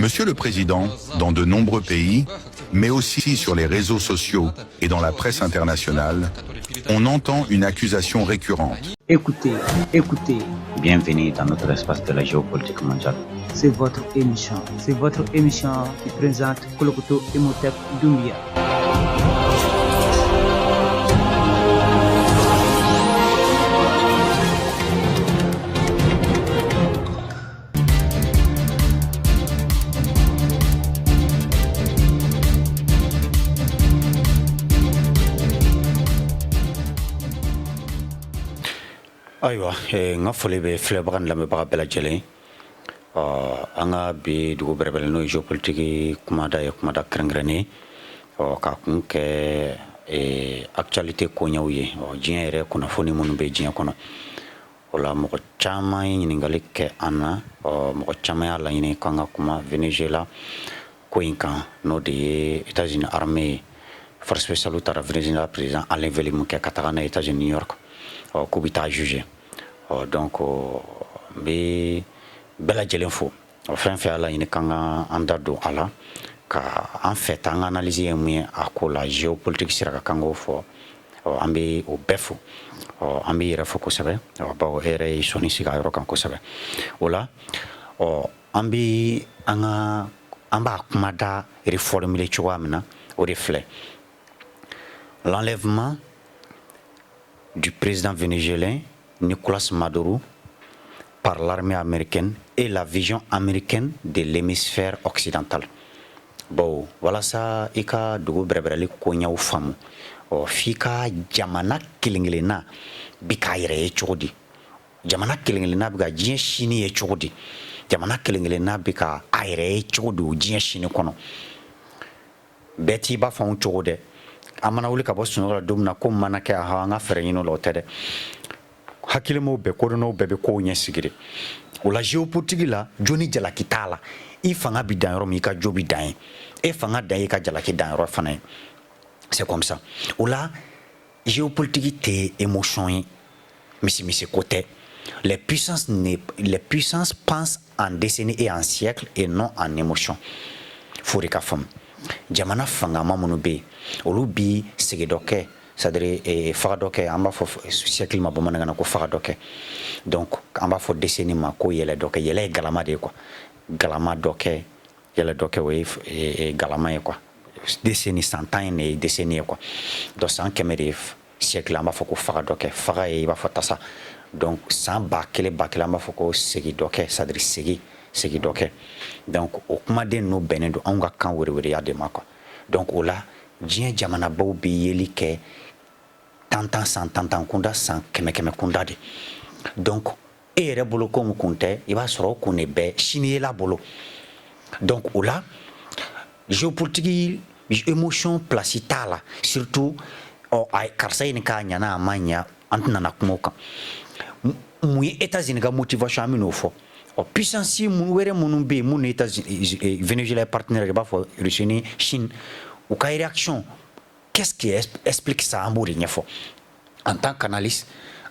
Monsieur le Président, dans de nombreux pays, mais aussi sur les réseaux sociaux et dans la presse internationale, on entend une accusation récurrente. Écoutez. Bienvenue dans notre espace de la géopolitique mondiale. C'est votre émission qui présente Kolokoto Imhotep Doumbia. Aywa nga fole be flebagan la me ba bela jele anga bi dugo berbel no géopolitique kumada krangrene ka kunke actualité ko nyawye jiere kuna foni mun be jiya kono wala mo chama ni ngalike ana mo chama ya la ni kanga kuma Venezuela ko inka no de États-Unis armée force spéciale utara Venezuela président Alain Velim ke katagana États-Unis New York kubita jugé donc be bela jelen fo enfin fait ala ine kanga andado ala ka en fait en analyser mu akola géopolitique sira kango fo ambe o befo ambe ira fo ko sabe ba o ere soni siga ro kan ko sabe wala ambe amba kumada reformuler chouamna au reflet l'enlèvement du président vénézuélien Nicolas Maduro par l'armée américaine et la vision américaine de l'hémisphère occidental. Bon, voilà ça, ika dugu brebrali konya ufamu. Fika jamana kilingelena bika ire chodi. Jamana kilingelena bika jien chini chodi. Jamana kilingelena bika aire chodi jien chini kono. Beti ba fa un chode. Amana wuli ka bosu no dumna ko manake ha nga ferñino lo tede hakilemo be ko no bebe ko nyesigire wala géopolitique la joni jala kitala I fanga bi dan ro mi ka jobi dan e fanga dan ka jala ki dan ro fana c'est comme ça wala géopolitique te émotion misi côté les puissances pensent en décennies et en siècles et non en émotion furika fam jamana fanga mamunu be olubi segedoke c'est-à-dire fagadoke amba fo siècle ma bomana ngana ko fagadoke donc amba fo décennie ma ko yele doke yele galama de quoi galama doke yele doke we galama quoi décennie 100 ans et décennie quoi donc 100 kemere siècle amba fo ko fagadoke faga e ba fo tasa donc 100 bakele amba fo ko segedoke c'est-à-dire segidoke donc o kuma den no benendo anga kan wori ya de mako donc ola jien jamana baw bi yeli ke tantan kunda san keme kunda de donc ere bolo ko kunte iba soro kune be chini la bolo donc ola géopolitique émotion placitala surtout ay karsay ni ka nyana amanya antuna na kumoka mu États-Unis ga motivation amino fo puissance were munu be munu États-Unis Venezuela partenaire ba fo Russie Chine ou ka réaction qu'est-ce qui explique ça ambori nyefo en tant qu'analyste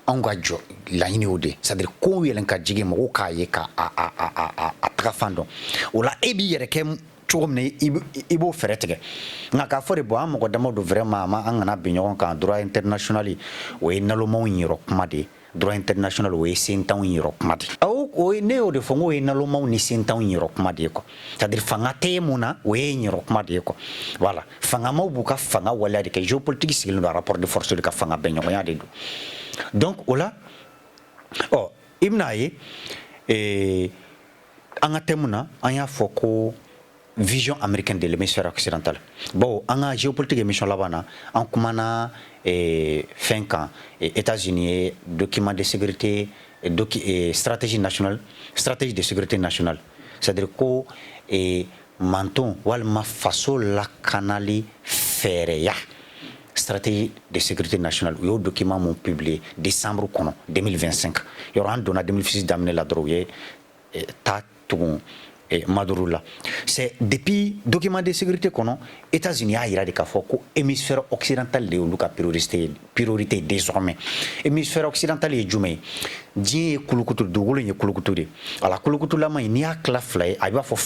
angajo la iniode c'est-à-dire ko yelen ka jige mo ka ye ka a trafando wala ebi yere kem chomne ibo feretege ngaka fore bo am ko damo do vraiment ma angana binyon kan droit international we nalo mo nyiro kumade droit international we sentan yiro kumade o ne o de fongo we nalo mo ni sentan yiro kumade ko c'est-à-dire fanga temuna we yiro kumade ko voilà fanga mo buka fanga wala de ke géopolitique sigil no rapport de force de ka fanga benyo ya de donc ola imnaye anga temuna anya foko vision américaine de l'hémisphère occidental bon anga géopolitique émission là-bas en kumana fin quand États-Unis document de sécurité stratégie de sécurité nationale c'est-à-dire ko manton walma faso la canali fereya stratégie de sécurité nationale yo document mon publié décembre 2025 y aura un donné 2006 d'amener la drogue ta tout Maduro là c'est depuis document de sécurité qu'on États-Unis a ira de kafo ko hémisphère occidental de luka priorité désormais hémisphère occidental est jumé di kulukutu dugulu ni kulukutu de ala kulukutu la ma ni akla fly a ba fo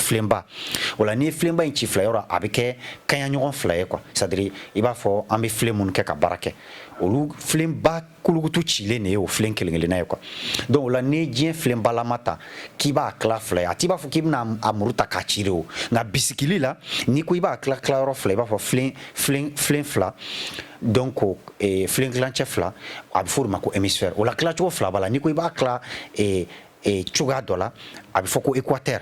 filenba wala ni filenba in ci fila yɔrɔ a bɛ kɛ kaɲa ɲɔgɔn fila ye quoi c'est à dire i b'a fɔ an bɛ filen minnu kɛ ka baara kɛ olu filenba kulukutu cilen de ye o filen kelen kelenna ye quoi donc o la ni diɲɛ filenbalama ta k'i b'a tila fila ye a t'i b'a fɔ k'i bɛna a muru ta k'a cire o nka bisikili la n'i ko i b'a tila yɔrɔ fila i b'a fɔ filen fila donc filen kilancɛ fila a bɛ fɔ o de ma ko hémisphère o la tilacogo fila b'a la n'i ko i b'a tila cogoya dɔ la a bɛ fɔ ko équateur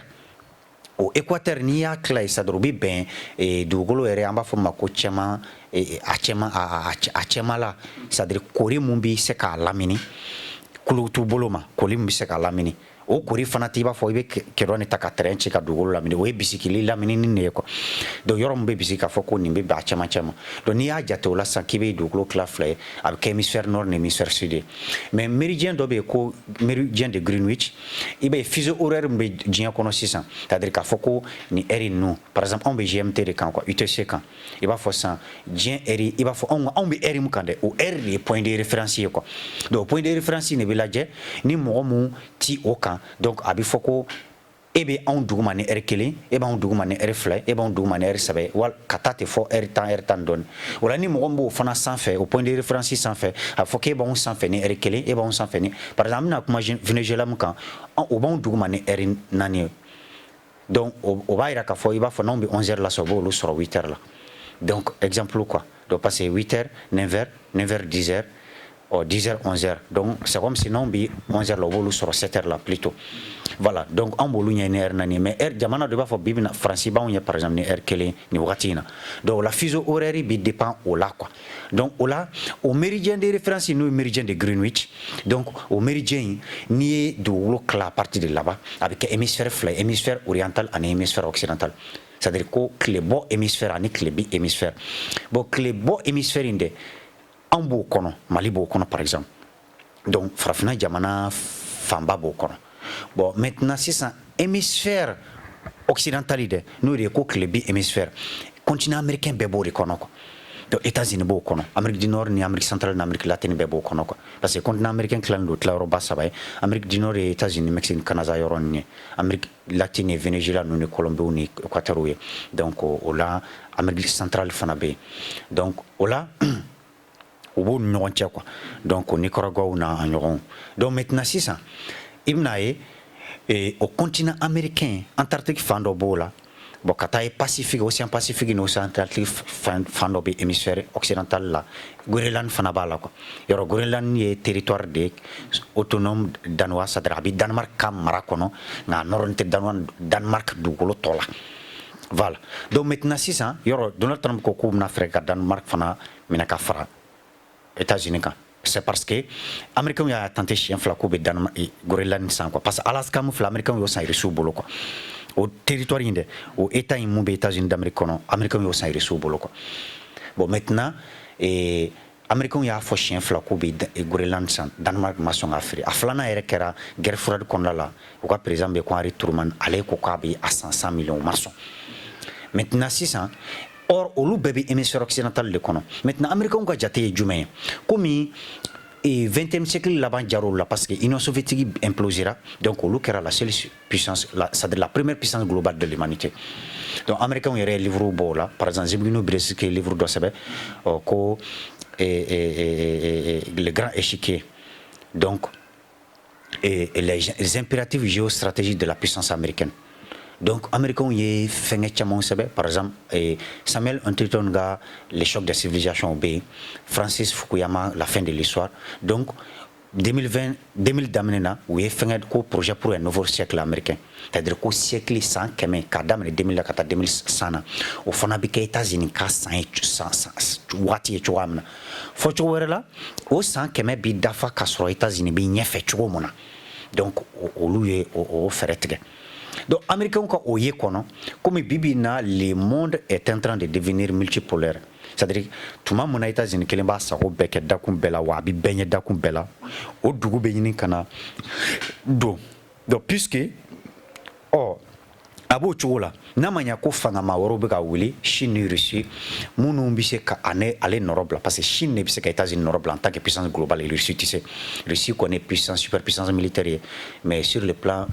o équateur n'i y'a tila ye sa dɔrɔn o bɛ bɛn dugukolo yɛrɛ an b'a fɔ o ma ko cɛman a cɛman la c'est à dire kori mun bɛ se k'a lamini kulukutu bolo ma kori mun bɛ se k'a lamini o kori fana t'i b'a fɔ i bɛ kɛrɛ de ta ka terrain ci ka dugukolo lamini o ye bisikili laminini de ye quoi donc yɔrɔ min bɛ bisiki k'a fɔ ko nin bɛ bɛn a cɛmancɛ ma donc n'i y'a jate o la sisan k'i bɛ dugukolo tila fila ye a bɛ kɛ hémisphère nord ni hémisphère sud ye mais méridien dɔ bɛ yen ko méridien de Greenwich i b'a ye fuseau horaire min bɛ diɲɛ kɔnɔ sisan c'est à dire k'a fɔ ko nin heure ninnu par exemple anw bɛ GMT de kan quoi UTC kan i b'a fɔ sisan diɲɛ heure i b'a fɔ anw bɛ heure min kan dɛ o heure de ye point de référence ye quoi donc point de référence de bɛ lajɛ ni mɔgɔ mun ti o kan donc a bɛ fɔ ko e bɛ anw dugu ma ni heure kelen e b'anw dugu ma ni heure fila e b'anw dugu ma ni heure saba ye wala ka taa ten fɔ heure tan dɔɔni o la ni mɔgɔ min b'o fana sanfɛ o point de référence sanfɛ a fɔ k'e b'anw sanfɛ ni heure kelen e b'anw sanfɛ ni par exemple an bɛna kuma Venezuela min kan o b'anw dugu ma ni heure 4 ye donc o b'a jira k'a fɔ i b'a fɔ n'anw bɛ 11 heures la sɔrɔ o b'olu sɔrɔ 8 heures la donc exemple quoi donc parce que 8 heures 9 heures 9 heures 10 heures 10 heures 11 heures donc c'est comme si n'anw bɛ 11 heures la o b'olu sɔrɔ 7 heures la plutôt voilà donc an b'olu ɲɛ ni heure 4 mais heure jamana dɔ b'a fɔ bi Faransi b'anw ɲɛ par exemple ni heure kelen ni wagati in na donc la fuseau horaire bɛ dépend o la quoi donc o la o méridien de référence n'o ye méridien de Greenwich donc o méridien in n'i ye dugukolo tila à partir de là-bas a bɛ kɛ hémisphère fila ye hémisphère oriental ani hémisphère occidental c'est-à-dire ko tilebɔ hémisphère ani tilebi hémisphère bon tilebɔ hémisphère in dɛ an b'o kɔnɔ Mali b'o kɔnɔ par exemple donc farafinna jamana fanba b'o kɔnɔ bon maintenant sisan hémisphère occidental dɛ n'o de ye ko tilebi hémisphère continent américain bɛɛ b'o de kɔnɔ quoi donc États-Unis b'o kɔnɔ Amérique du Nord ni Amérique centrale ni Amérique latine bɛɛ b'o kɔnɔ quoi parce que continent américain tilalen don tilayɔrɔba saba ye Amérique du Nord ye États-Unis Mexique Canada yɔrɔ ninnu ye Amérique latine ye Venezuela ninnu ni Colombie ni Équateur ye donc o la Amérique centrale fana bɛ yen donc o la o b'o ni ɲɔgɔn cɛ quoi donc o Nicaragua n'a ɲɔgɔn donc maintenant sisan i bɛna ye o continent américain Antarctique fan dɔ b'o la bon ka taa ye Pacifique océan Pacifique ni océan Atlantique fan dɔ bɛ hémisphère occidental la Groenland fana b'a la quoi yɔrɔ Groenland ye territoire de autonome danois c'est-à-dire a bɛ Danemark ka mara kɔnɔ nka a nɔrɔlen tɛ Danemark dugukolo tɔ la voilà donc maintenant sisan yɔrɔ Donald Trump ko k'u bɛna fɛɛrɛ ka Danemark fana minɛ ka fara États-Unis kan c'est parce que américains y'a tenté siɲɛ fila k'u bɛ Groenland san quoi parce que Alaska min filɛ américains y'o san Irisiw bolo quoi o territoire in dɛ o état in mun bɛ États-Unis d'Amérique kɔnɔ américains y'o san Irisiw bolo quoi bon maintenant américains y'a fɔ siɲɛ fila k'u bɛ Groenland san Danemark ma sɔn k'a feere a filanan yɛrɛ kɛra guerre froide kɔnɔna la u ka président bɛ ko Harry Truman ale ko k'a bɛ a san 100 millions ma sɔn maintenant sisan or olu bɛɛ bɛ hémisphère occidental de kɔnɔ maintenant américains ka jate ye jumɛn ye komi 20e siècle laban jar'o la parce que Union soviétique implosera donc olu kɛra la seule puissance c'est-à-dire la première puissance globale de l'humanité donc américains yɛrɛ livre b'o la par exemple Zbigniew Brzezinski livre dɔ sɛbɛn ko le grand échiquier donc les impératifs géostratégiques de la puissance américaine donc américains ye fɛngɛ caman sɛbɛn par exemple Samuel Huntington ka les chocs des civilisations bɛ yen Francis Fukuyama la fin de l'histoire donc 2000 daminɛ na u ye fɛngɛ ko projet pour un nouveau siècle américain c'est-à-dire ko siècle san 100 k'a daminɛ 2000 la ka taa 2100 na o fana bɛ kɛ États-Unis ka san ye waati ye cogoya min na fɔ cogo wɛrɛ la o san 100 bi dafa k'a sɔrɔ États-Unis bɛ ɲɛfɛ cogo min na donc olu ye o fɛɛrɛ tigɛ. Donc américains ka o ye kɔnɔ comme bibi na le monde est en train de devenir multipolaire c'est-à-dire tuma mun na États-Unis kelen b'a sago bɛɛ kɛ dakun bɛɛ la wa a bɛ bɛɛ ɲɛ dakun bɛɛ la o dugu bɛ ɲini ka na don donc puisque abo chola na manya ko fanga ma woro be ka wuli Chine Russie munu bi se ka aller Europe parce que Chine bi se ka États-Unis Europe en tant que puissance globale et Russie tu sais Russie connaît puissance superpuissance militaire mais sur le plan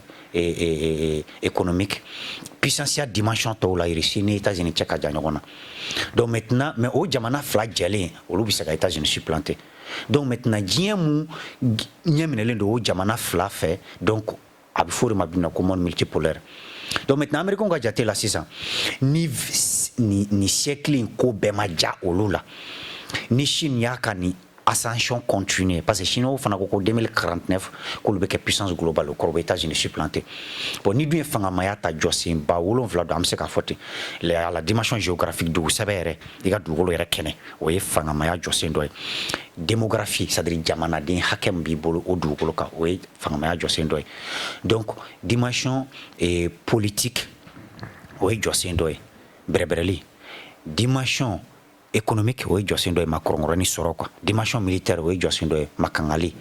économique puissance ya dimension to la Russie ni États-Unis tchaka janyona donc maintenant mais au jamana flagellé au bi se ka États-Unis supplanté donc maintenant diemu nyemene do jamana fla fait donc abi fori mabina ko monde multipolaire. Donc maintenant Américain ga jate la 600 ni siècle ko bema ja olula ni Chine ya kani ascension continue parce que Chine au fana ko 2049 ko le puissance globale ko États-Unis supplanté bon ni du fanga maya ta josin ba wolon vla do am se ka foti la dimension géographique du sabere diga du wolo yere kene o ye fanga maya josin do démographie c'est-à-dire jamana din hakem bi bolo o du wolo ka o ye fanga maya josin do donc dimension politique o ye josin do brebreli dimension économique oui josin do Macron ni soro quoi dimension militaire oui josin do makangali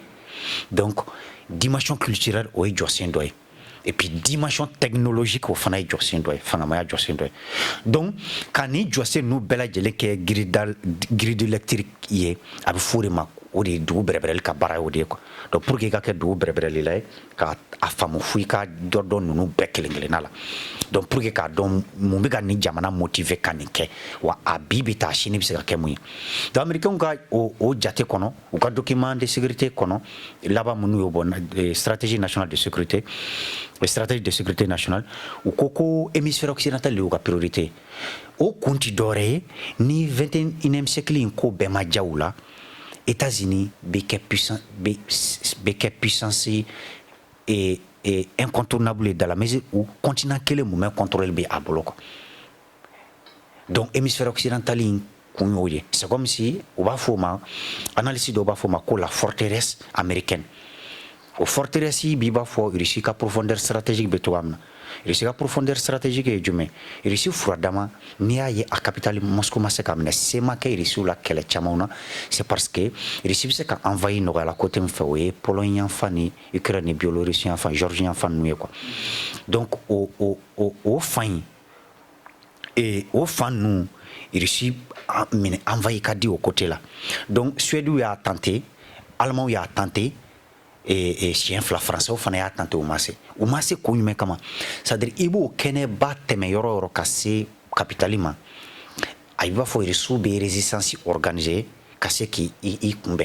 donc dimension culturelle oui josin do et puis dimension technologique au fana josin do fana ma josin do donc quand ni josin nous bela jele ke grid électrique yé ab fourima o de du brebrel ka bara o de quoi donc pour que ka ke du brebrel lay ka afamu fui ka dordon nu bekelengele nala donc pour que ka don mu be ni jamana motiver kanike wa abibi ta shini bi se ka kemu donc américain ga o jate kono o ka document de sécurité kono là-bas munu yo bon stratégie nationale de sécurité stratégie de sécurité nationale ou koko hémisphère occidental le ka priorité o konti doré ni 21e siècle ko be ma jaoula États-Unis beke puissance et incontournable dans la mesure où continent quel moment contrôle be à bloc donc hémisphère occidental c'est comme si on va faire analyse de la forteresse américaine au forteresse bi ba fo Russie ka profondeur stratégique beto amna Russie ka profondeur stratégique e jume Russie furadama ni aye a capitale Moscou masaka amna sema ke Russie la kele chamauna c'est parce que Russie se ka envahi no la côté mfewe Pologne fani Ukraine Biélorussie enfin Géorgie enfin nous quoi donc au fin et au fin nous Russie envahi ka di au côté là donc Suède a tenté Allemand a tenté et chien fla français au fana a tenté au massé connu mais comment c'est-à-dire ibo kene batte me yoro cassé capitalima aiba faut ressoubir résistance organisée cassé qui y kumbe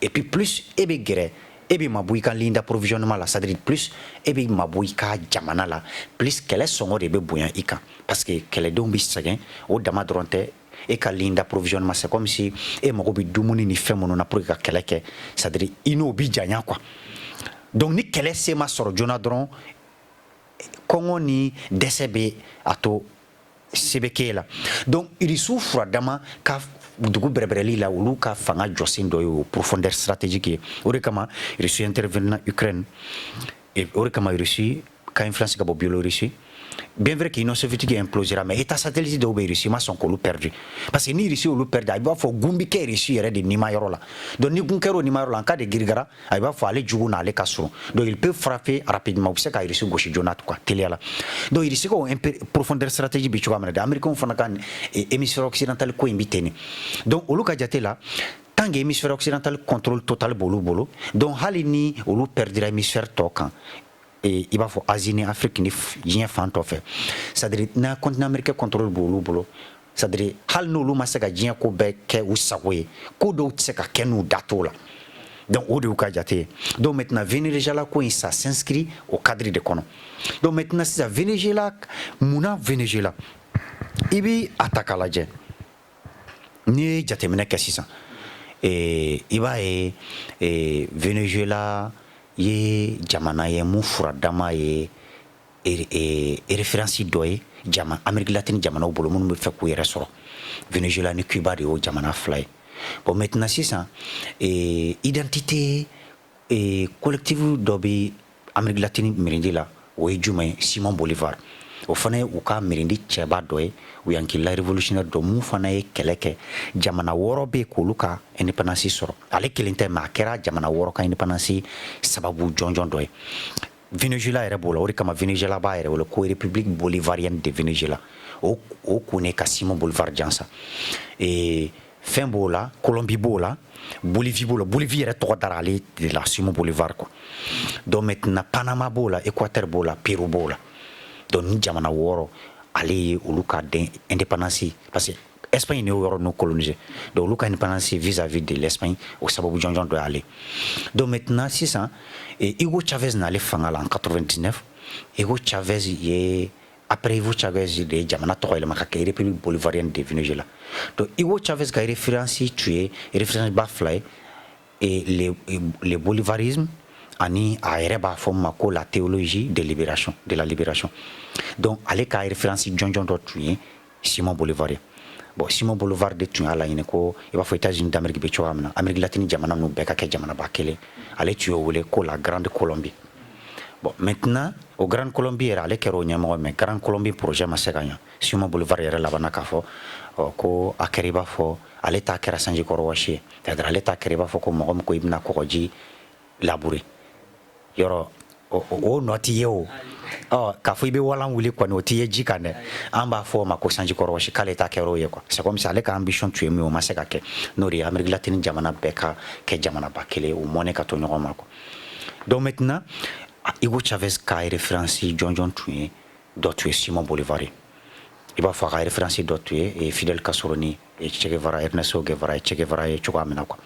et puis plus ebe gere ebe mabui kan linda provisionnement la c'est-à-dire plus ebe mabui ka jamana la plus qu'elle songo de be bouyan ika parce que qu'elle don bisagin au dama dronte et ka linda provisionnement c'est comme si e mako bi dumuni ni femono na pour ka keleke c'est-à-dire ino bi janya quoi donc ni kele se ma soro jona dron kongo ni DCB ato sebekela donc il souffre dama ka dugu brebreli la ulu ka fanga josin do yo profondeur stratégique orekama Russie intervenir na Ukraine et orekama Russie ka influence ka Biélorussie bien vrai qu'il soviétique implosera mais état satellite de Russie ma son ko perdu parce que ni Russie ou perdu il va faut gumbi ke Russie yere de nima yorola donc ni gunkero nima yorola en cas de girgara il va faut aller jugu na aller kaso donc il peut frapper rapidement parce que Russie gauche jonat quoi teliala donc il ko profondeur stratégique bi tu amana de américain fona kan hémisphère occidental ko imbiteni donc au luka jate là tant que hémisphère occidental contrôle total bolo donc halini ou perdra hémisphère tokan et il va faut Asie ni Afrique ni rien fanto fait c'est-à-dire na continent américain contrôle bolo c'est-à-dire hal no lu masaka jien ko be ke usawe ko do tseka kenu datola donc au de ukajate donc maintenant Venezuela ko ça s'inscrit au cadre de kono donc maintenant ça Venezuela muna Venezuela ibi attaque la je ni jate mena kasisa et iba Venezuela ye jamana ye mu furadama ye référence doye jamana Amérique latine jamana o bolo mun be fe ko yere soro Venezuela ni Cuba de o jamana fly bon maintenant c'est ça et identité et collective dobi Amérique latine mirindi la o jumay Simon Bolivar o fana u ka mirindi cheba doye u yanki la révolutionnaire do mu fana ye keleke jamana woro be ko luka indépendance soro ale kelinte ma kera jamana woro ka indépendance sababu jonjon doye Venezuela yɛrɛ b'o la o de kama Venezuela b'a yɛrɛ wele ko République bolivarienne de Venezuela o kun ne ka Simon Bolivar jansa fɛn b'o la Colombie b'o la Bolivie b'o la Bolivie yɛrɛ tɔgɔ dara ale de la Simon Bolivar quoi donc maintenant Panama b'o la Équateur b'o la Pérou b'o la donc ni jamana 6 ale ye olu ka den indépendance parce que Espagne ne yɔrɔ no colonisé donc olu ka indépendance vis-à-vis de l'Espagne au sababu jɔnjɔn dɔ y'ale donc maintenant sisan Hugo Chavez n'ale fanga la en 99 Hugo Chavez ye après Hugo Chavez de jamana tɔgɔ yɛlɛma ka kɛ République bolivarienne de Venezuela donc Hugo Chavez ka référence tu ye référence ba fila ye et le bolivarisme ani a yɛrɛ b'a fɔ ma ko la théologie de la libération donc ale ka référence jɔnjɔn dɔ tun ye Simon Bolivar bon Simon Bolivar de tun y'a laɲini ko i b'a fɔ États-Unis d'Amérique bɛ cogoya min na Amérique latine jamana ninnu bɛɛ ka kɛ jamanaba kelen ale tun y'o wele ko la Grande Colombie bon maintenant o Grande Colombie yɛrɛ ale kɛra o ɲɛmɔgɔ mais Grande Colombie projet ma se ka ɲɛ Simon Bolivar yɛrɛ labanna k'a fɔ ko a kɛra i b'a fɔ ale ta kɛra sanji kɔrɔ wɔsi ye c'est-à-dire ale ta kɛra i b'a fɔ ko mɔgɔ min ko i bɛna kɔgɔji labourer yɔrɔ o nɔ t'i ye o k'a fɔ i bɛ walan wuli kɔni o t'i ye ji kan dɛ an b'a fɔ o ma ko sanji kɔrɔ wɔsi k'ale ta kɛra o ye quoi c'est comme si ale ka ambition tun ye min ye o ma se ka kɛ n'o de ye Amérique latine jamana bɛɛ ka kɛ jamanaba kelen o mɔne ka to ɲɔgɔn ma quoi donc maintenant Hugo Chavez ka référence jɔnjɔn tun ye dɔ tun ye Simon Bolivar ye i b'a fɔ a ka référence dɔ tun ye Fidel Castro ni Che Guevara Ernesto Guevara Che Guevara ye cogoya min na quoi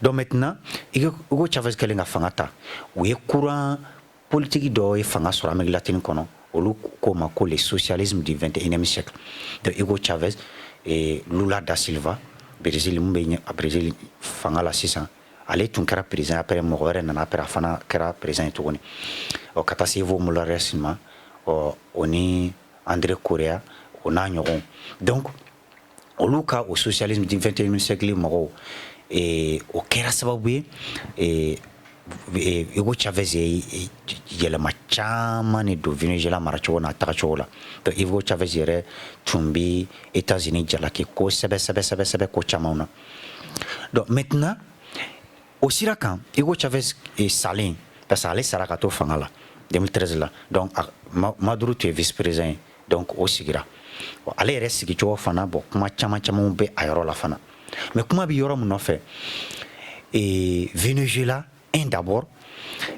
donc maintenant Hugo Chavez kɛlen ka fanga ta u ye courant politique dɔ ye fanga sɔrɔ Amérique latine kɔnɔ olu ko ma ko le socialisme du 21e siècle donc Hugo Chavez et Lula da Silva Brésil mun bɛ a Brésil fanga la sisan ale tun kɛra président après mɔgɔ wɛrɛ nana après a fana kɛra président ye tuguni ka taa se Evo Morales ma o ni André Correa o n'a ɲɔgɔn donc olu ka o socialisme du 21e siècle mɔgɔw o kɛra sababu ye Hugo Chavez ye yɛlɛma caman de don Venezuela maracogo n'a tagacogo la donc Hugo Chavez yɛrɛ tun bɛ États-Unis jalaki kosɛbɛ ko camanw na donc maintenant o sira kan Hugo Chavez salen parce que ale sara ka to fanga la 2013 la donc Maduro tun ye vice-président ye donc o sigira ale yɛrɛ sigicogo fana bon kuma caman bɛ a yɔrɔ la fana mais kuma bɛ yɔrɔ min nɔfɛ Venezuela d'abord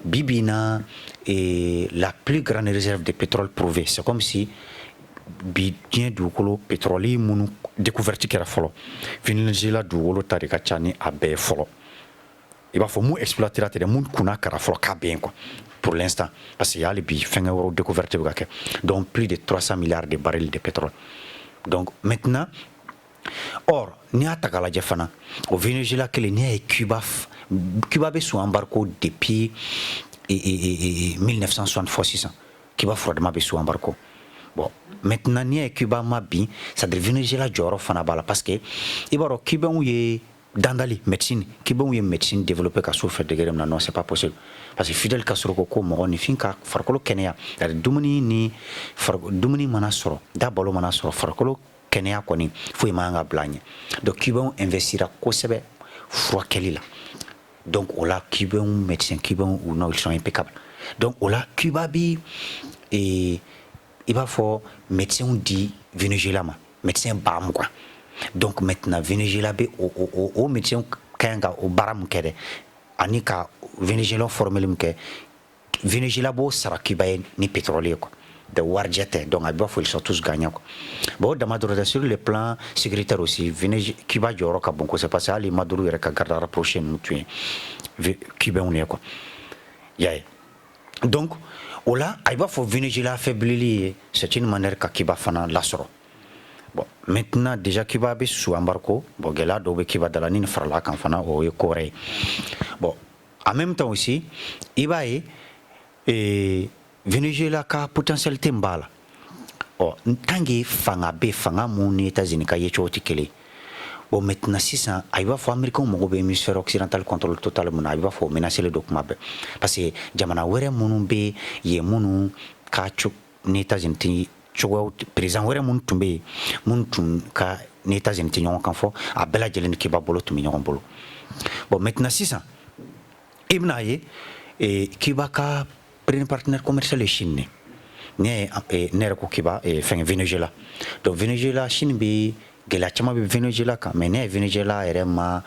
bibina la plus grande réserve de pétrole prouvée c'est comme si bi diɲɛ dugukolo pétrole minnu découverte kɛra fɔlɔ Venezuela dugukolo ta de ka ca ni a bɛɛ fɔlɔ i b'a fɔ mun exploitera tɛ dɛ mun kunna kara fɔlɔ k'a bɛ yen quoi pour l'instant parce que hali bi fɛngɛ wɛrɛw découverte bɛ ka kɛ donc plus de 300 milliards de barils de pétrole donc maintenant or n'i y'a ta k'a lajɛ fana o Venezuela kelen n'i y'a ye Cuba bɛ sous embargo depuis 1960 fɔ sisan Cuba fɔradama bɛ sous embargo bon maintenant n'i y'a ye Cuba ma bin c'est-à-dire Venezuela jɔyɔrɔ fana b'a la parce que i b'a dɔn Cubains ye dandali médecine Cubains ye médecine développé ka s'o fɛ degré min na non c'est pas possible parce que Fidel Castro ko mɔgɔ nifin ka farikolo kɛnɛya c'est-à-dire dumuni mana sɔrɔ da balo mana sɔrɔ farikolo kɛnɛya kɔni foyi man ka bila ɲɛ donc Cubains investira kosɛbɛ furakɛli la donc o la Cubains médecins Cubains ou non ils sont impeccables donc o la Cuba bi i b'a fɔ médecins di Venezuela ma médecin baamu quoi donc maintenant Venezuela bɛ o médecins ka ɲi ka o baara min kɛ dɛ ani ka Venezuela formeli min kɛ Venezuela b'o sara Cuba ye ni pétrole ye quoi de warijɛ tɛ donc a b'a fɔ ils sont tous gagnants quoi bon o dama dɔrɔn tɛ sur le plan sécuritaire aussi Cuba jɔyɔrɔ ka bon kosɛbɛ parce que hali Maduro yɛrɛ ka garde rapproché ninnu tun ye Cubains ye quoi y'a ye donc o la a b'a fɔ Venezuela affaiblili ye c'est une manière ka Cuba fana lasɔrɔ bon maintenant déjà Cuba bɛ sous embargo bon gɛlɛya dɔw bɛ Cuba da la ni nin farala kan fana o ye ko wɛrɛ ye bon en même temps aussi i b'a ye Venezuela ka potentialité b'a la tant que fanga bɛ fanga mun ni États-Unis ka yecogo tɛ kelen bon maintenant sisan a b'a fɔ Américains mago bɛ hémisphère occidental contrôle total mun na a b'a fɔ o menacé don kuma bɛɛ parce que jamana wɛrɛ minnu bɛ yen minnu ka ni États-Unis tɛ cogoyaw président wɛrɛ minnu tun bɛ yen minnu tun ka ni États-Unis tɛ ɲɔgɔn kan fɔ a bɛɛ lajɛlen ni Cuba bolo tun bɛ ɲɔgɔn bolo bon maintenant sisan i bɛna ye Cuba ka premier partenaire commercial est Chine ne yɛrɛ ko kiba fɛn Venezuela donc Venezuela Chine bɛ gɛlɛya caman bɛ Venezuela kan mais ne ye Venezuela yɛrɛ ma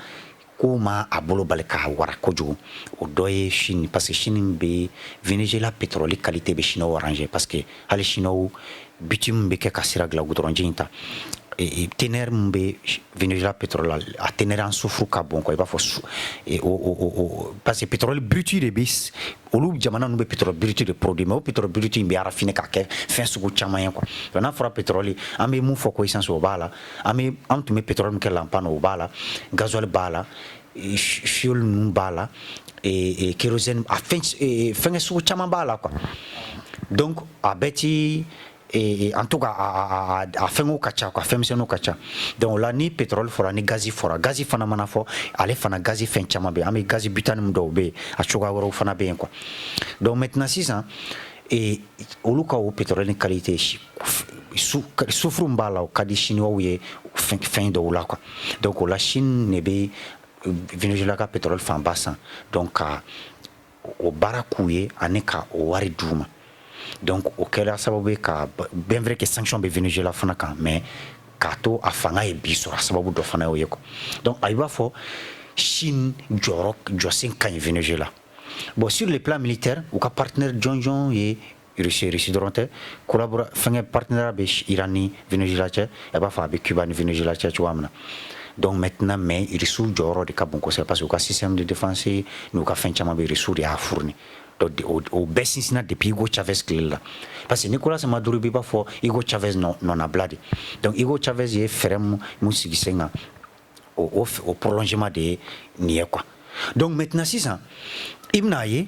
ko ma a bolo bali k'a wara kojugu o dɔ ye Chine parce que Chine bɛ Venezuela pétrole qualité bɛ Chinois arrangé parce que hali Chinois bitume bɛ kɛ ka sira dilan goudron ji in ta ténère mun bɛ Venezuela pétrole a ténère en soufre ka bon quoi i b'a fɔ parce que pétrole brut de bɛ olu jamana ninnu bɛ pétrole brut de produit mais o pétrole brut in bɛ raffiné k'a kɛ fɛn sugu caman ye quoi donc n'a fɔra pétrole an bɛ mun fɔ ko essence o b'a la an tun bɛ pétrole min kɛ lampan o b'a la gasoil b'a la fuel ninnu b'a la kérosène a fɛngɛ sugu caman b'a la quoi donc a bɛɛ ti en tout cas a fɛngɛw ka ca quoi fɛnmisɛnninw ka ca donc la ni pétrole fɔra ni gazi fɔra gazi fana mana fɔ ale fana gazi fɛn caman bɛ yen an bɛ gazi butane min dɔw bɛ yen a cogoya wɛrɛw fana bɛ yen quoi donc maintenant sisan olu ka o pétrole ni qualité soufre min b'a la o ka di chinois ye fɛn dɔw la quoi donc o la Chine ne bɛ Venezuela ka pétrole fanba san donc ka o baara k'u ye ani ka o wari d'u ma donc o kɛra sababu ye ka bien vrai que sanction bɛ Venezuela fana kan mais k'a to a fanga ye bi sɔrɔ a sababu dɔ fana y'o ye quoi donc a b'a fɔ Chine jɔsen ka ɲi Venezuela bon sur le plan militaire u ka partenaire jɔnjɔn ye Russie dɔrɔn tɛ fɛngɛ partenaire bɛ Iran ni Venezuela cɛ a b'a fɔ a bɛ Cuba ni Venezuela cɛ cogoya min na donc maintenant mais Russie jɔyɔrɔ de ka bon kosɛbɛ parce que u ka système de défense n'u ka fɛn caman bɛ Russie de y'a fourni o bɛɛ sinsinna depuis Hugo Chavez tile la parce que Nicolas Maduro b'i b'a fɔ Hugo Chavez nɔnabila de donc Hugo Chavez ye fɛɛrɛ mun sigi sen kan o prolongement de ye nin ye quoi donc maintenant sisan i bɛna ye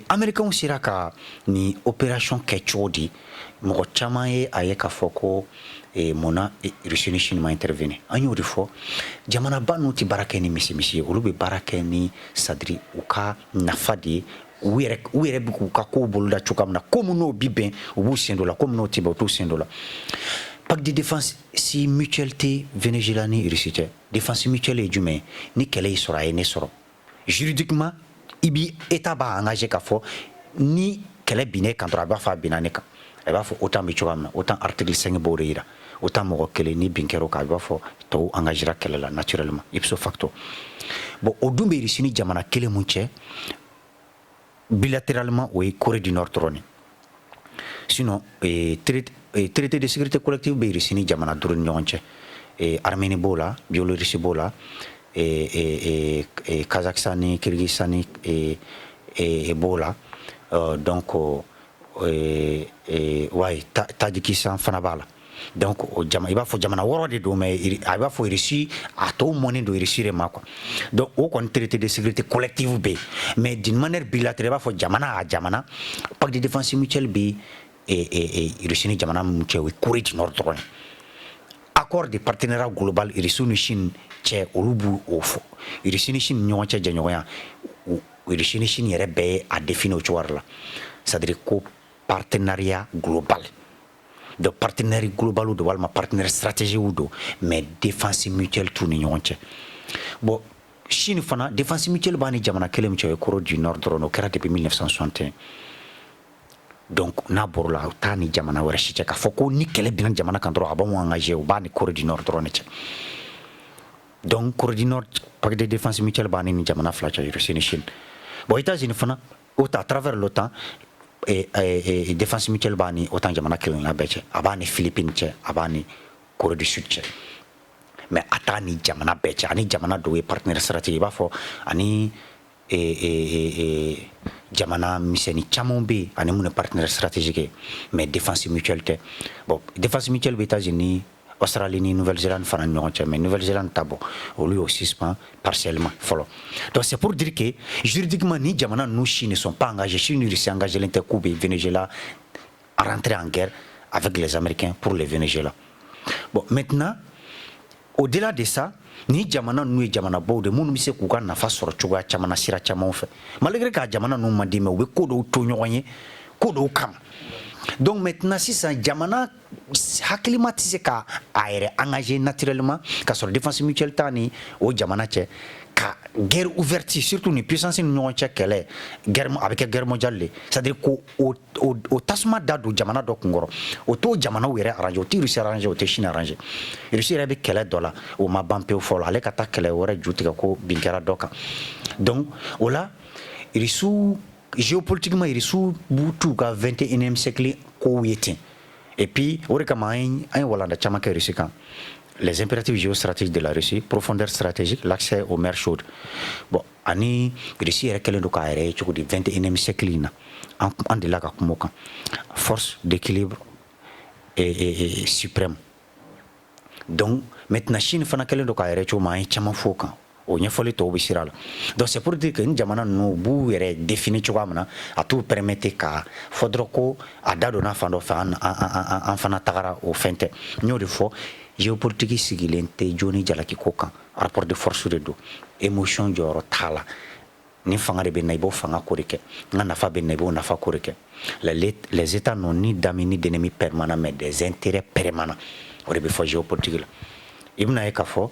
américains sera ka ni opération kɛ cogo di mɔgɔ caman ye a ye k'a fɔ ko munna Russie ni Chine ma intervenir an y'o de fɔ jamanaba ninnu tɛ baara kɛ ni misi ye olu bɛ baara kɛ ni sadiri u ka nafa de ye u yɛrɛ bɛ k'u ka kow boloda cogoya min na komi n'o bi bɛn u b'u sen dɔ la komi n'o tɛ bɛn u t'u sen dɔ la pacte de défense si mutuelle tɛ Venezuela ni Russie cɛ défense mutuelle ye jumɛn ye ni kɛlɛ y'i sɔrɔ a ye ne sɔrɔ juridiquement i bi état b'a engagé k'a fɔ ni kɛlɛ binna e kan dɔrɔn a b'a fɔ a binna ne kan a b'a fɔ OTAN bɛ cogoya min na OTAN article 5 b'o de yira OTAN mɔgɔ kelen ni bin kɛra o kan a b'a fɔ tɔw engagera kɛlɛ la naturellement ipso facto bon o dun bɛ Russie ni jamana kelen mun cɛ bilatéralement o ye Corée du Nord dɔrɔn de sinon traité de sécurité collective bɛ Russie ni jamana duuru ni ɲɔgɔn cɛ Arménie b'o la Biélorussie b'o la Kazakhstan ni Kyrgyzstan ni b'o la donc ouais Tadjikistan fana b'a la donc i b'a fɔ jamana wɔɔrɔ de don mais a b'a fɔ Russie a tɔw mɔnen don Russie de ma quoi donc o kɔni traité de sécurité collective bɛ yen mais d'une manière bilatérale i b'a fɔ jamana a jamana pacte de défense mutuelle bɛ Russie ni jamana minnu cɛ o ye Corée du Nord dɔrɔn ye accord de partenariat global Russie ni Chine cɛ olu b'o fɔ Russie ni Chine ni ɲɔgɔn cɛ jɛɲɔgɔnya Russie ni Chine yɛrɛ bɛɛ ye a défini o cogoya de la c'est-à-dire ko partenariat global donc partenaire global do walima partenaire stratégique do mais défense mutuelle t'u ni ɲɔgɔn cɛ bon Chine fana défense mutuelle b'a ni jamana kelen min cɛ o ye Corée du Nord dɔrɔn o kɛra depuis 1961 donc n'a bɔr'o la o t'a ni jamana wɛrɛ si cɛ k'a fɔ ko ni kɛlɛ binna jamana kan dɔrɔn a b'anw engagé o b'a ni Corée du Nord dɔrɔn de cɛ donc Corée du Nord pacte de défense mutuelle b'a ni jamana fila cɛ Russie ni Chine bon États-Unis fana à travers l'OTAN défense mutuelle b'a ni OTAN jamana kelen na bɛɛ cɛ a b'a ni Philippines cɛ a b'a ni Corée du Sud cɛ mais a t'a ni jamana bɛɛ cɛ ani jamana dɔw ye partenaire stratégique i b'a fɔ ani jamana misɛnnin caman bɛ yen ani mun ye partenaire stratégique ye mais défense mutuelle tɛ bon défense mutuelle bɛ États-Unis Australie ni Nouvelle-Zélande fana ni ɲɔgɔn cɛ mais Nouvelle-Zélande ta bon olu y'o suspend partiellement fɔlɔ donc c'est pour dire que juridiquement ni jamana ninnu si ne sont pas engagés Chine ni Russie engagé len tɛ k'u bɛ Venezuela rentrer en guerre avec les Américains pour le Venezuela bon maintenant au-delà de ça ni jamana ninnu ye jamana baw de minnu bɛ se k'u ka nafa sɔrɔ cogoya caman na sira camanw fɛ malgré que a jamana ninnu man di mais u bɛ ko dɔw to ɲɔgɔn ye ko dɔw kama donc maintenant sisan jamana hakilima tɛ se ka a yɛrɛ engagé naturellement ka sɔrɔ défense mutuelle t'a ni o jamana cɛ ka guerre ouverte surtout ni puissance ni ɲɔgɔn cɛ kɛlɛ guerre a bɛ kɛ guerre mondiale c'est à dire ko o tasuma da don jamana dɔ kun kɔrɔ o t'o jamanaw yɛrɛ arranger o tɛ Russie arranger o tɛ Chine arranger Russie yɛrɛ bɛ kɛlɛ dɔ la o ma ban pewu fɔlɔ ale ka taa kɛlɛ wɛrɛ ju tigɛ ko bin kɛra dɔ kan donc o la Russie géopolitiquement Russie b'u t'u ka 21e siècle kow ye ten et puis o de kama an ye walanda caman kɛ Russie kan les impératifs géostratégiques de la Russie, profondeur stratégique, l'accès aux mers chaudes. Bon, ani Russie yɛrɛ kɛlen don k'a yɛrɛ ye cogo di 21e siècle in na an delila ka kuma o kan force d'équilibre et suprême. Donc maintenant Chine fana kɛlen don k'a yɛrɛ cogo min an ye caman fɔ o kan o ɲɛfɔli tɔw bɛ sira la donc c'est pour dire que ni jamana ninnu b'u yɛrɛ définir cogoya min na a t'u permettre ka fɔ dɔrɔn ko a da donna fan dɔ fɛ an fana tagara o fɛn tɛ n y'o de fɔ géopolitique sigilen tɛ joni jalaki ko kan rapport de force de do émotion jɔyɔrɔ t'a la ni fanga de bɛ na i b'o fanga ko de kɛ n ka nafa bɛ na i b'o nafa ko de kɛ les états n'ont ni d'amis ni d'ennemis permanents mais des intérêts permanents o de bɛ fɔ géopolitique la i bɛna ye k'a fɔ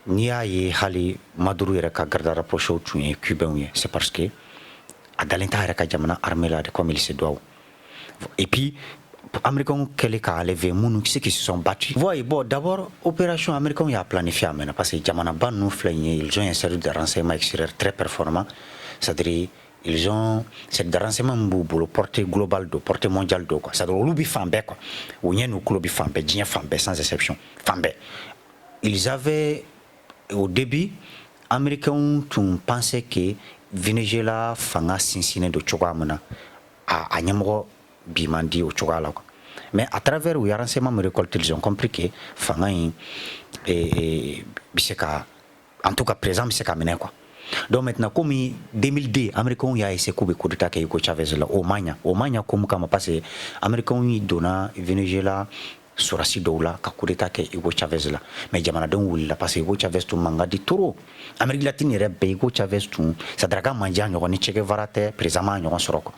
n'i y'a ye hali Maduro yɛrɛ ka garde rapprochés tun ye cubains ye c'est parce que a dalen t'a yɛrɛ ka jamana armée la de comme il se doit et puis américains kɛlen ka enlever minnu ceux qui se sont battus voyez bon d'abord opération américains y'a planifié a mɛnna parce que jamanaba ninnu filɛ nin ye ils ont un service de renseignement extérieur très performant c'est-à-dire ils ont cette de renseignement min b'u bolo portée globale do portée mondiale do quoi c'est-à-dire olu bi fan bɛɛ quoi u ɲɛ n'u tulo bi fan bɛɛ diɲɛ fan bɛɛ sans exception fan bɛɛ ils avaient au début américains tun pensaient que Venezuela fanga sinsinnen do cogoya min na a ɲɛmɔgɔ bi man di o cogoya la quoi mais à travers u ye renseignement min récolté ils ont compris que fanga in bɛ se ka en tout cas président bɛ se ka minɛ quoi donc maintenant comme 2002 américains y'a essayé k'u bɛ coup d'état kɛ Hugo Chavez la o ma ɲa comme kama parce que américains yi donna Venezuela surasi dɔw la ka coup d'état kɛ Hugo Chavez la mais jamanadenw wulila parce que Hugo Chavez tun man ka di trop Amérique latine yɛrɛ bɛɛ Hugo Chavez tun c'est à dire a ka manja ɲɔgɔn ni Che Guevara tɛ président ma ɲɔgɔn sɔrɔ quoi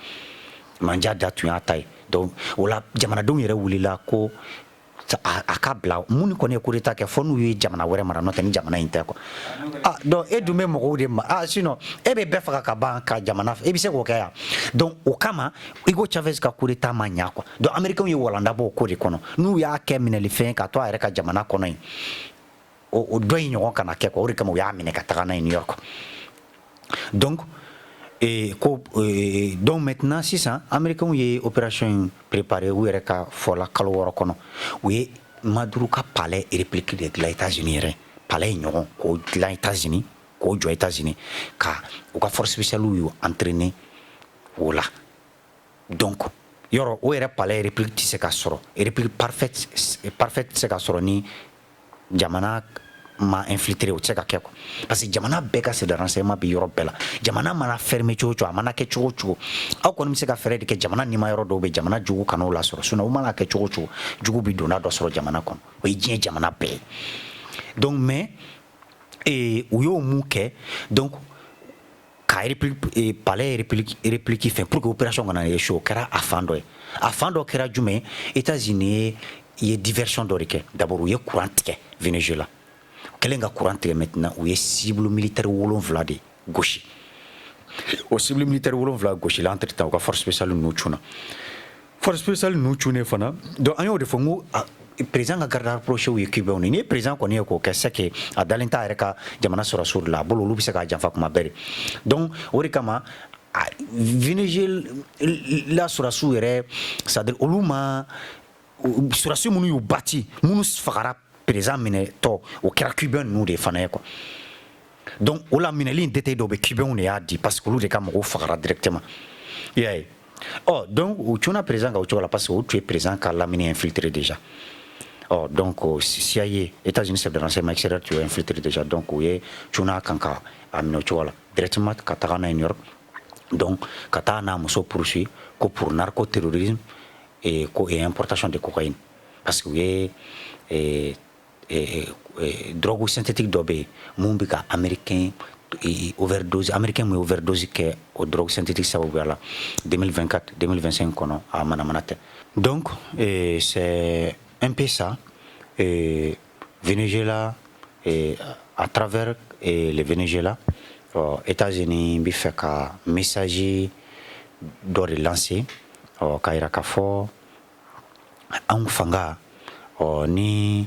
manja da tun y'a ta ye donc o la jamanadenw yɛrɛ wulila ko a ka bila mun kɔni ye coup d'état kɛ fɔ n'u ye jamana wɛrɛ mara n'o tɛ ni jamana in tɛ quoi donc e dun bɛ mɔgɔw de ma sinon e bɛ bɛɛ faga ka ban ka jamana e bɛ se k'o kɛ yan donc o kama Hugo Chavez ka coup d'état ma ɲa quoi donc américains ye walanda bɔ o ko de kɔnɔ n'u y'a kɛ minɛlifɛn ka to a yɛrɛ ka jamana kɔnɔ yen o dɔ in ɲɔgɔn kana kɛ quoi o de kama u y'a minɛ ka taga n'a ye New York donc donc maintenant sisan américains ye opération préparée u yɛrɛ ka fɔla kalo 6 kɔnɔ u ye Maduro ka palais réplique de dilan États-Unis yɛrɛ palais ɲɔgɔn k'o dilan États-Unis k'o jɔ États-Unis ka u ka force spéciale y'u entraîner o la donc yɔrɔ o yɛrɛ palais réplique tɛ se ka sɔrɔ réplique parfaite tɛ se ka sɔrɔ ni jamana ma infiltré o tɛ se ka kɛ quoi parce que jamana bɛɛ ka service de renseignement bɛ yɔrɔ bɛɛ la jamana mana fermer cogo cogo a mana kɛ cogo cogo aw kɔni bɛ se ka fɛɛrɛ de kɛ jamana nima yɔrɔ dɔw bɛ jamana jugu kan'o lasɔrɔ sinon o mana kɛ cogo cogo jugu bɛ donna dɔ sɔrɔ jamana kɔnɔ o ye diɲɛ jamana bɛɛ ye donc mais u y'o mun kɛ donc ka palais réplique fɛ pour que opération kana échouer o kɛra a fan dɔ ye a fan dɔ kɛra jumɛn États-Unis ye diversion dɔ de kɛ d'abord u ye courant tigɛ Venezuela kelen ka courant tigɛ maintenant u ye cible militaire 7 de gosi o cible militaire 7 gosi la entre temps u ka force spéciale n'u cunna force spéciale n'u cunnen fana donc an y'o de fɔ n ko président ka garde rapproché ye cubains ni président kɔni ye k'o kɛ c'est que a dalen t'a yɛrɛ ka jamana sɔrɔsiw de la a bolo olu bɛ se k'a janfa kuma bɛɛ de donc o de kama Venezuela la sɔrɔsiw yɛrɛ c'est à dire olu ma sɔrɔsi minnu y'u bati minnu fagara président minɛ tɔ o kɛra cubain ninnu de fana ye quoi donc o la minɛli in détail dɔ bɛ cubain de y'a di parce que olu de ka mɔgɔw fagara directement i y'a ye donc o cunna président ka o cogo la parce que o tun ye président ka lamini infiltré déjà donc CIA États-Unis service de renseignement extérieur tun ye infiltré déjà donc o ye cunna kan ka a minɛ o cogo la directement ka taga n'a ye New York donc ka taa n'a muso poursuivre ko pour narcoterrorisme et importation de cocaïne parce que u ye drogue synthétique dɔ bɛ yen mun bɛ ka américain overdose américain mun ye overdose kɛ o drogue synthétique sababuya la 2024 2025 kɔnɔ a manamana tɛ donc c'est un peu ça Venezuela à travers et le Venezuela, États-Unis bi fait ka message dɔ de lancer ka yira k'a fɔ anw fanga ni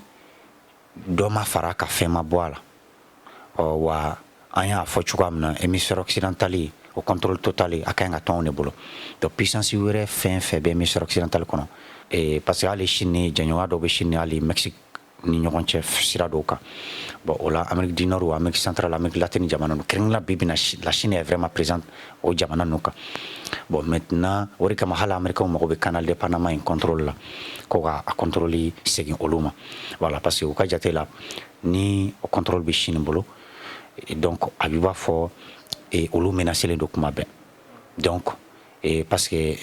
dɔ ma fara ka fɛn ma bɔ a la wa an y'a fɔ cogoya min na hémisphère occidental au contrôle total a ka ɲi ka to anw de bolo donc puissance wɛrɛ fɛn fɛn bɛ hémisphère occidental kɔnɔ parce que hali Chine jɛɲɔgɔnya dɔw bɛ Chine hali Mexique ni ɲɔgɔn cɛ sira dɔw kan bon o la Amérique du Nord ou Amérique centrale Amérique latine jamana ninnu kɛrɛnkɛrɛnnenya bi bi in na la Chine est vraiment présente o jamana ninnu kan bon maintenant o de kama hali américains mago bɛ canal de Panama in contrôle la ko ka a contrôle segin olu ma voilà parce que u ka jate la ni o contrôle bɛ Chine bolo donc a b'i b'a fɔ olu menacelen don kuma bɛɛ donc parce que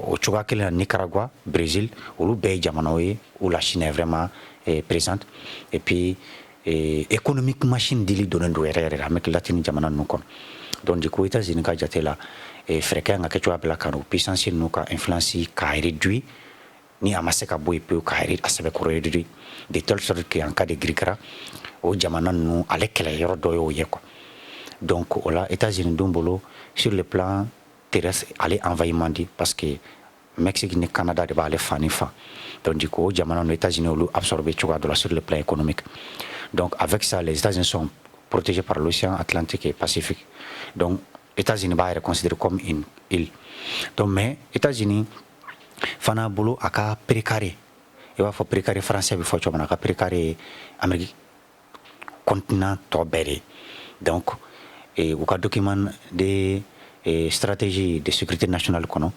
au cogoya kelen na Nicaragua Brésil olu bɛɛ ye jamanaw ye où la Chine est vraiment présente et puis économiquement Chine dili donnen don yɛrɛ yɛrɛ Amérique latine jamana ninnu kɔnɔ donc du coup États-Unis ka jate la fɛɛrɛ ka kan ka kɛ cogoya bɛɛ la ka o puissance ninnu ka influence k'a réduire ni a ma se ka bɔ yen pewu k'a a sɛbɛkɔrɔ réduire de telle sorte que en cas de girikara o jamana ninnu ale kɛlɛ yɔrɔ dɔ y'o ye quoi donc o la États-Unis dun bolo sur le plan terrestre ale envahissement di parce que Mexique ni Canada de b'ale fa ni fa donc du coup o jamana ninnu États-Unis olu absorbé cogoya dɔ la sur le plan économique donc avec ça les États-Unis sont protégés par l'océan Atlantique et Pacifique donc États-Unis b'a yɛrɛ considéré comme une île donc mais États-Unis fana bolo a ka précaré i b'a fɔ précaré français bɛ fɔ cogo min na a ka précaré Amérique continent tɔ bɛɛ de donc u ka document de stratégie de sécurité nationale kɔnɔ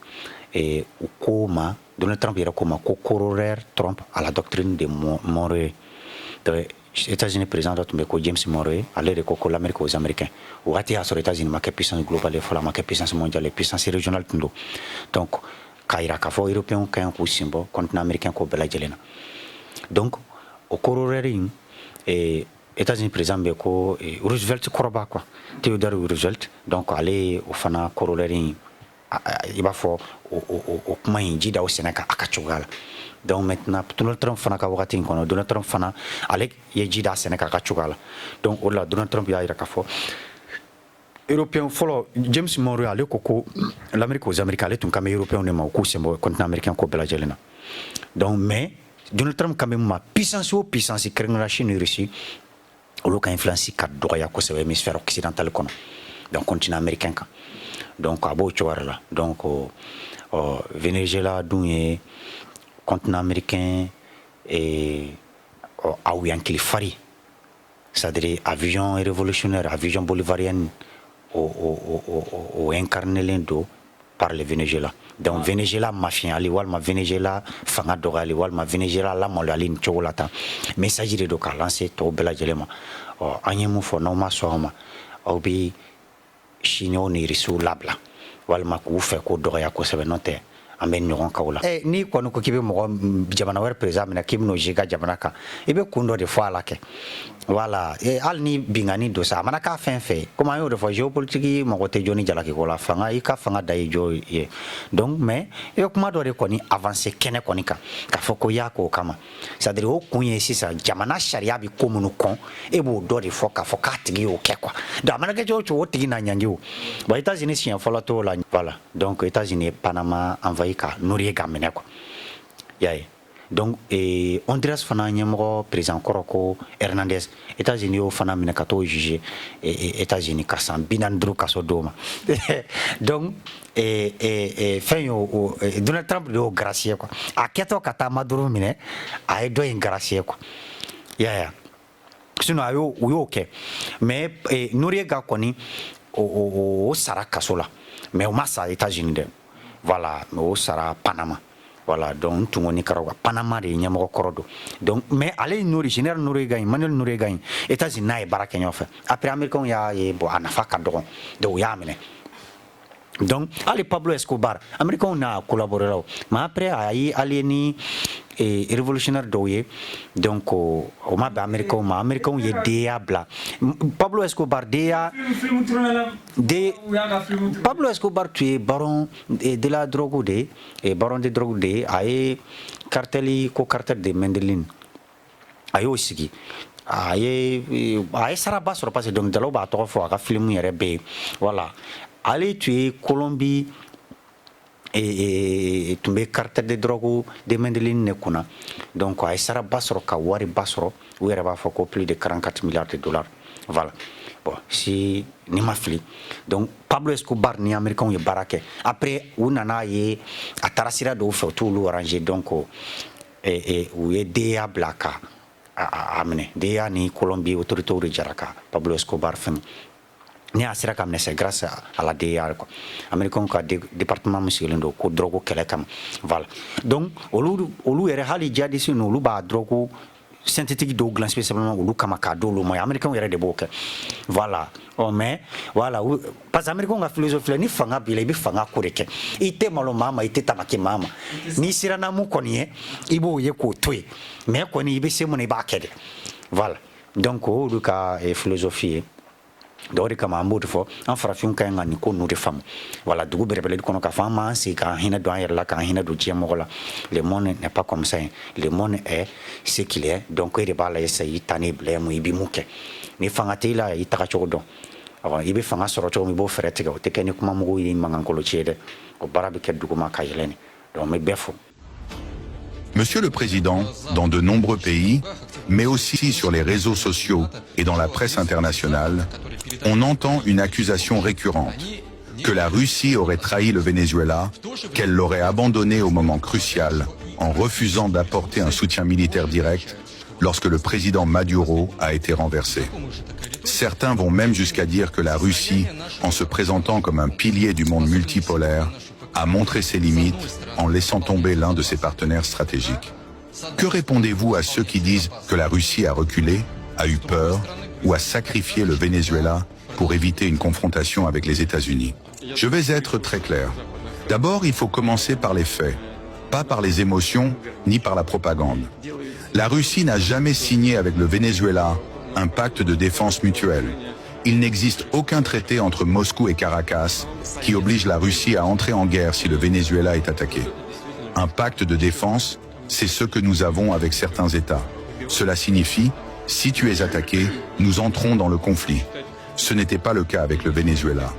u ko ma Donald Trump yɛrɛ ko ma ko corollaire Trump à la doctrine de Monroe donc États-Unis président dɔ tun bɛ ko James Monroe ale de ko ko l'Amérique aux Américains o waati y'a sɔrɔ États-Unis ma kɛ puissance globale ye fɔlɔ a ma kɛ puissance mondiale puissance régionale tun don donc k'a yira k'a fɔ européens ka ɲi k'u sen bɔ continent américain ko bɛɛ lajɛlen na donc o corollaire in États-Unis président bɛ ko Roosevelt kɔrɔba quoi Theodore Roosevelt donc ale o fana corollaire in i b'a fɔ o kuma in ji da o sɛnɛ kan a ka cogoya la donc maintenant Donald Trump fana ka wagati in kɔnɔ Donald Trump fana ale ye ji da a sɛnɛ kan a ka cogoya la donc o de la Donald Trump y'a yira k'a fɔ européen fɔlɔ James Monroe ale ko l'Amérique aux Américains ale tun kan bɛ européen de ma u k'u sen bɔ continent américain ko bɛɛ lajɛlen na donc mais Donald Trump kan bɛ mun ma puissance o puissance kɛrɛnkɛrɛnnenya Chine ni Russie olu ka influence ka dɔgɔya kosɛbɛ hémisphère occidental kɔnɔ donc continent américain kan donc a b'o cogoya la donc Venezuela dun ye continent américain a wuyankili fari c'est-à-dire a vision révolutionnaire a vision bolivarienne o incarnelen don par le Venezuela donc Venezuela mafiyali walima Venezuela fanga dɔgɔyali walima Venezuela lamaloyali ni cogo la tan message de don k'a lancer tɔw bɛɛ lajɛlen ma an ye mun fɔ n'aw ma sɔn o ma aw bɛ Chinois ni Russiw labila walima k'u fɛ ko dɔgɔya kosɛbɛ n'o tɛ an bɛ ɲɔgɔn kan o la n'i kɔni ko k'i bɛ mɔgɔ jamana wɛrɛ président minɛ k'i bɛn'o jigi i ka jamana kan i bɛ kun dɔ de fɔ a la kɛ voilà hali ni bingani don sa a mana k'a fɛn fɛn komi an y'o de fɔ géopolitique mɔgɔ tɛ jɔ ni jalakiko la fanga i ka fanga da ye jɔ ye donc mais i bɛ kuma dɔ de kɔni avancer kɛnɛ kɔni kan k'a fɔ ko i y'a k'o kama c'est à dire o kun ye sisan jamana sariya bɛ ko minnu kɔn e b'o dɔ de fɔ k'a fɔ k'a tigi y'o kɛ quoi donc a mana kɛ cogo o cogo o tigi na ɲangi o bon États-Unis siɲɛ fɔlɔ t'o la voilà donc États-Unis ye Panama envahi ka Noriega minɛ quoi y'a ye donc Honduras fana ɲɛmɔgɔ président kɔrɔ ko Hernandez États-Unis y'o fana minɛ ka t'o juger États-Unis ka san 45 kaso d'o ma donc fɛn y'o Donald Trump de y'o gracier quoi a kɛtɔ ka taa Maduro minɛ a ye dɔ in gracier quoi y'a ye sinon u y'o kɛ mais Noriega kɔni o sara kaso la mais o ma sa États-Unis dɛ voilà o sara Panama voilà donc tungo Nicaragua Panama de ɲɛmɔgɔ kɔrɔ don donc mais ale général Noriega Manuel Noriega États-Unis n'a ye baara kɛ ɲɔgɔn fɛ après américains y'a ye bon a nafa ka dɔgɔ donc u y'a minɛ donc hali Pablo Escobar américains n'a collaboré la mais après a ye ale ni révolutionnaire dɔw ye donc o ma bɛn américains ma américains ye DEA bila Pablo Escobar Pablo Escobar tun ye baron de la drogue de baron de drogue de a ye cartel ko cartel de Medellin a y'o sigi a ye saraba sɔrɔ parce que dɔnkilidalaw b'a tɔgɔ fɔ a ka filimu yɛrɛ bɛ yen voilà ale tun ye Colombie tun bɛ cartel de drogue de Medellin ne kunna donc a ye saraba sɔrɔ ka wariba sɔrɔ u yɛrɛ b'a fɔ ko plus de 44 milliards de dollars voilà bon si ni ma fili donc Pablo Escobar ni américains ye baara kɛ après u nana ye a taara sira dɔw fɛ u t'olu arranger donc u ye DEA bila ka a minɛ DEA ni Colombie autorités de jara ka Pablo Escobar fɛn ni a sera ka minɛ c'est grâce à la DEA quoi américains ka département min sigilen don ko drogue kɛlɛ kama voilà donc olu yɛrɛ hali djihadistes ninnu olu b'a drogue synthétique dɔw dilan spécialement olu kama k'a d'olu ma américains yɛrɛ de b'o kɛ voilà mais voilà parce que américains ka philosophie la ni fanga b'i la i bɛ fanga ko de kɛ i tɛ malo maa ma i tɛ tamaki maa ma n'i sera n'a mun kɔni ye i b'o ye k'o to yen mais kɔni i bɛ se mun na i b'a kɛ de voilà donc olu ka philosophie ye donc o de kama an b'o de fɔ an farafinw ka ɲi ka nin ko ninnu de faamu voilà dugu bɛrɛbɛrɛli kɔnɔ k'a fɔ an m'an sigi k'an hinɛ don an yɛrɛ la k'an hinɛ don diɲɛmɔgɔ la le monde n'est pas comme ça le monde est ce qu'il est donc e de b'a lajɛ sisan i ta n'i bila mun i bɛ mun kɛ ni fanga t'i la i taga cogo dɔn i bɛ fanga sɔrɔ cogo min i b'o fɛɛrɛ tigɛ o tɛ kɛ ni kumamugu ye mankankolo ci ye dɛ o baara bɛ kɛ duguma ka yɛlɛn donc n bɛ bɛɛ fo. Monsieur le Président, dans de nombreux pays, mais aussi sur les réseaux sociaux et dans la presse internationale, on entend une accusation récurrente, que la Russie aurait trahi le Venezuela, qu'elle l'aurait abandonné au moment crucial en refusant d'apporter un soutien militaire direct lorsque le président Maduro a été renversé. Certains vont même jusqu'à dire que la Russie, en se présentant comme un pilier du monde multipolaire, a montré ses limites en laissant tomber l'un de ses partenaires stratégiques. Que répondez-vous à ceux qui disent que la Russie a reculé, a eu peur ou a sacrifié le Venezuela pour éviter une confrontation avec les États-Unis? Je vais être très clair. D'abord, il faut commencer par les faits, pas par les émotions ni par la propagande. La Russie n'a jamais signé avec le Venezuela un pacte de défense mutuelle. Il n'existe aucun traité entre Moscou et Caracas qui oblige la Russie à entrer en guerre si le Venezuela est attaqué. Un pacte de défense, c'est ce que nous avons avec certains États. Cela signifie, si tu es attaqué, nous entrons dans le conflit. Ce n'était pas le cas avec le Venezuela.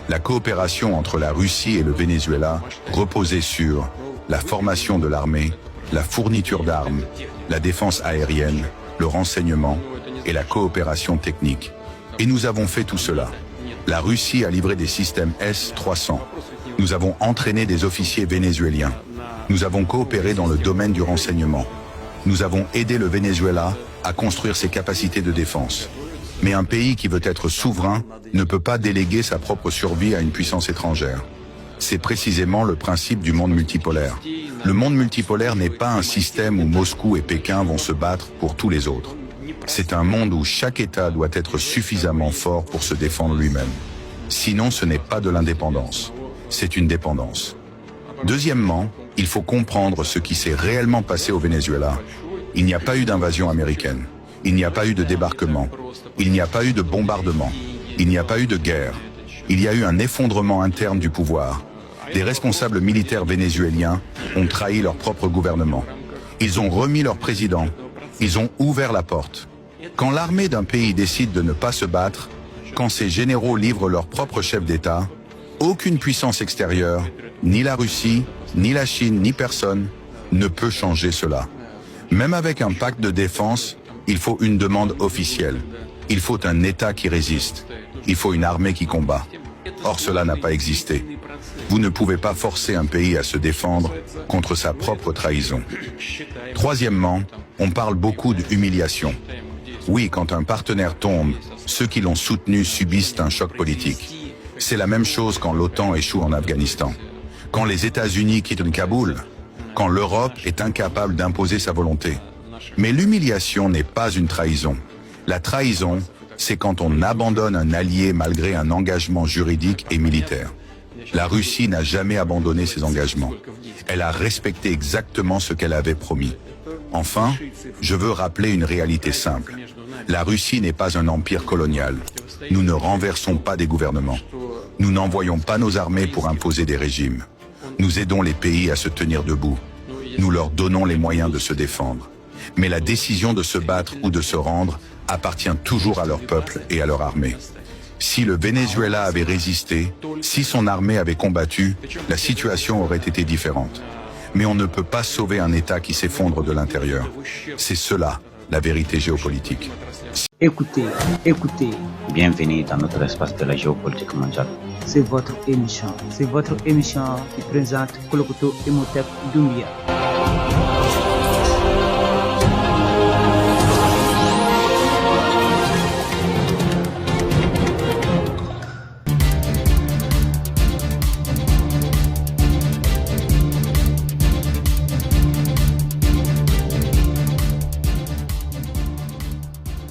La coopération entre la Russie et le Venezuela reposait sur la formation de l'armée, la fourniture d'armes, la défense aérienne, le renseignement et la coopération technique. Et nous avons fait tout cela. La Russie a livré des systèmes S-300. Nous avons entraîné des officiers vénézuéliens. Nous avons coopéré dans le domaine du renseignement. Nous avons aidé le Venezuela à construire ses capacités de défense. Mais un pays qui veut être souverain ne peut pas déléguer sa propre survie à une puissance étrangère. C'est précisément le principe du monde multipolaire. Le monde multipolaire n'est pas un système où Moscou et Pékin vont se battre pour tous les autres. C'est un monde où chaque État doit être suffisamment fort pour se défendre lui-même. Sinon, ce n'est pas de l'indépendance, c'est une dépendance. Deuxièmement, il faut comprendre ce qui s'est réellement passé au Venezuela. Il n'y a pas eu d'invasion américaine, il n'y a pas eu de débarquement, il n'y a pas eu de bombardement, il n'y a pas eu de guerre. Il y a eu un effondrement interne du pouvoir. Des responsables militaires vénézuéliens ont trahi leur propre gouvernement. Ils ont remis leur président, ils ont ouvert la porte. Quand l'armée d'un pays décide de ne pas se battre, quand ses généraux livrent leur propre chef d'État, aucune puissance extérieure, ni la Russie, ni la Chine, ni personne, ne peut changer cela. Même avec un pacte de défense, il faut une demande officielle. Il faut un État qui résiste. Il faut une armée qui combat. Or, cela n'a pas existé. Vous ne pouvez pas forcer un pays à se défendre contre sa propre trahison. Troisièmement, on parle beaucoup d'humiliation. Oui, quand un partenaire tombe, ceux qui l'ont soutenu subissent un choc politique. C'est la même chose quand l'OTAN échoue en Afghanistan. Quand les États-Unis quittent Kaboul. Quand l'Europe est incapable d'imposer sa volonté. Mais l'humiliation n'est pas une trahison. La trahison, c'est quand on abandonne un allié malgré un engagement juridique et militaire. La Russie n'a jamais abandonné ses engagements. Elle a respecté exactement ce qu'elle avait promis. Enfin, je veux rappeler une réalité simple. La Russie n'est pas un empire colonial. Nous ne renversons pas des gouvernements. Nous n'envoyons pas nos armées pour imposer des régimes. Nous aidons les pays à se tenir debout. Nous leur donnons les moyens de se défendre. Mais la décision de se battre ou de se rendre appartient toujours à leur peuple et à leur armée. Si le Venezuela avait résisté, si son armée avait combattu, la situation aurait été différente. Mais on ne peut pas sauver un État qui s'effondre de l'intérieur. C'est cela, la vérité géopolitique. Écoutez, Bienvenue dans notre espace de la géopolitique mondiale. c'est votre émission qui présente Kolokoto Imhotep Doumbia.